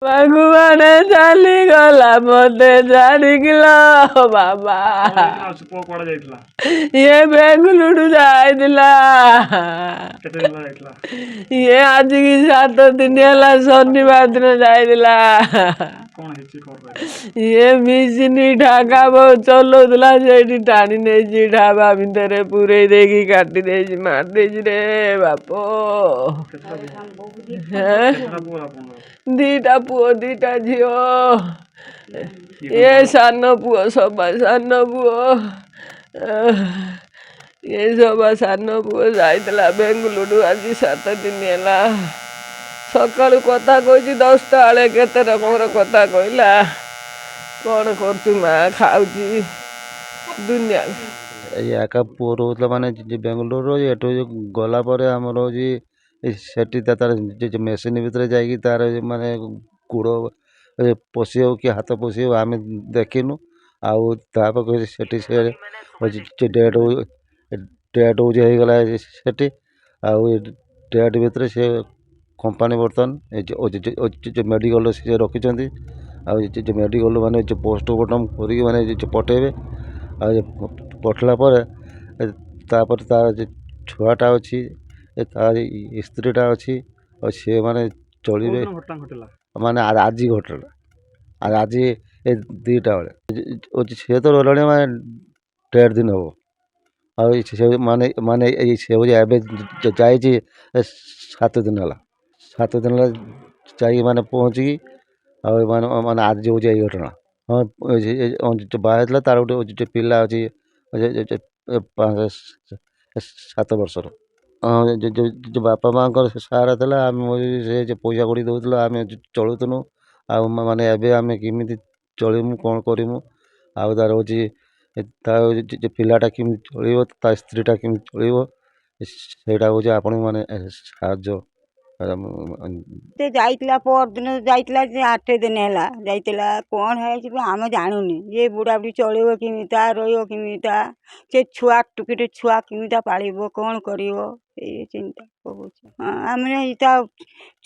ଭଗବାନ ଚାଲିଗଲା ମତେ ଛାଡ଼ିକିଲ ବାବା। ଇଏ ବେଙ୍ଗୁଲୁରୁ ଯାଇଥିଲା। ଇଏ ଆଜିକି 7 ଦିନ ହେଲା ଶନିବାର ଦିନ ଯାଇଥିଲା। ଇଏ ମିଶିନି ଢାକା ଚଲଉଥିଲା ସେଇଠି ଟାଣି ନେଇଛି ଢାବା ଭିତରେ ପୁରେଇ ଦେଇକି କାଟି ଦେଇଛି ମାରି ଦେଇଛି ରେ ବାପ। ଦିଟା ପୁଅ 2ଟା ଝିଅ। ଏ ସାନ ପୁଅ ସବା ସାନ ପୁଅ। ଏ ସବା ସାନ ପୁଅ ଯାଇଥିଲା ବେଙ୍ଗୁଲୁରୁ ଆଜି 7 ଦିନ ହେଲା। ସକାଳୁ କଥା କହିଛି 10ଟା ବେଳେ କେତେ ରକମର କଥା କହିଲା। କ'ଣ କରୁଛୁ ମା? ଖାଉଛି ଦୁନିଆ। এই একা পুଅ ରହୁଥିଲା ମାନେ ବେଙ୍ଗଲୋରରୁ ଏଠୁ ଗଲା ପରେ ଆମର ହେଉଛି ସେଠି ତାର ମେସିନ୍ ଭିତରେ ଯାଇକି ତାର ମାନେ ଗୋଡ଼ ପଶିବ କି ହାତ ପଶିବ ଆମେ ଦେଖିନୁ। ଆଉ ତାପରେ ସେଠି ସେ ଡେଟ୍ ହେଉଛି ହେଇଗଲା ସେଠି। ଆଉ ଡେଟ୍ ଭିତରେ ସେ କମ୍ପାନୀ ବର୍ତ୍ତମାନ ମେଡ଼ିକାଲରେ ସେ ରଖିଛନ୍ତି। ଆଉ ମେଡ଼ିକାଲ ମାନେ ପୋଷ୍ଟମର୍ଟମ୍ କରିକି ମାନେ ପଠେଇବେ। ଆଉ ପଠେଇଲା ପରେ ତାପରେ ତାର ଛୁଆଟା ଅଛି, ତାର ସ୍ତ୍ରୀଟା ଅଛି। ଆଉ ସେମାନେ ଚଳିବେ ମାନେ ଆଜି ଘଟଣା। ଆଉ ଆଜି 2ଟା ବେଳେ ସିଏ ତ ରହିଲାଣି ମାନେ 1.5 ଦିନ ହେବ। ଆଉ ସେ ମାନେ ସେ ହେଉଛି ଏବେ ଯାଇଛି 7 ଦିନ ହେଲା। 7 ଦିନ ହେଲା ଯାଇକି ମାନେ ପହଞ୍ଚିକି ଆଉ ମାନେ ଆଜି ହେଉଛି ଏଇ ଘଟଣା। ହଁ ବାହା ହେଇଥିଲା ତାର ଗୋଟେ ପିଲା ଅଛି 5-7 ବର୍ଷର। ବାପା ମାଆଙ୍କର ସାହାରା ଥିଲା। ଆମେ ସେ ପଇସା କଡ଼ି ଦେଉଥିଲୁ ଆମେ ଚଳୁଥିଲୁ। ଆଉ ମାନେ ଏବେ ଆମେ କେମିତି ଚଳିମୁ କ'ଣ କରିମୁ? ଆଉ ତାର ହେଉଛି ତା ପିଲାଟା କେମିତି ଚଳିବ, ତା ସ୍ତ୍ରୀଟା କେମିତି ଚଳିବ, ସେଇଟା ହେଉଛି ଆପଣଙ୍କୁ ମାନେ ସାହାଯ୍ୟ। ସେ ଯାଇଥିଲା ପରଦିନ ଯାଇଥିଲା 8 ଦିନ ହେଲା ଯାଇଥିଲା। କ'ଣ ହେଇଛି ଆମେ ଜାଣୁନି। ଇଏ ବୁଢ଼ାବୁଢ଼ୀ ଚଳିବ କେମିତା, ରହିବ କେମିତା, ସେ ଛୁଆ ଟୁକିଟେ ଛୁଆ କେମିତା ପାଳିବ, କ'ଣ କରିବ, ଏଇ ଚିନ୍ତା କରୁଛି। ଆମେ ତା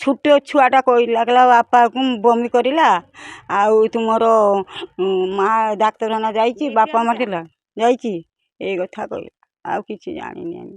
ଛୋଟ ଛୁଆଟା କହିଲା ବାପାକୁ ବমি କରିଲା। ଆଉ ତୁମର ମା ଡାକ୍ତରଖାନା ଯାଇଛି, ବାପା ମାରିଲା ଯାଇଛି, ଏଇ କଥା କହିଲା। ଆଉ କିଛି ଜାଣିନି ଆମେ।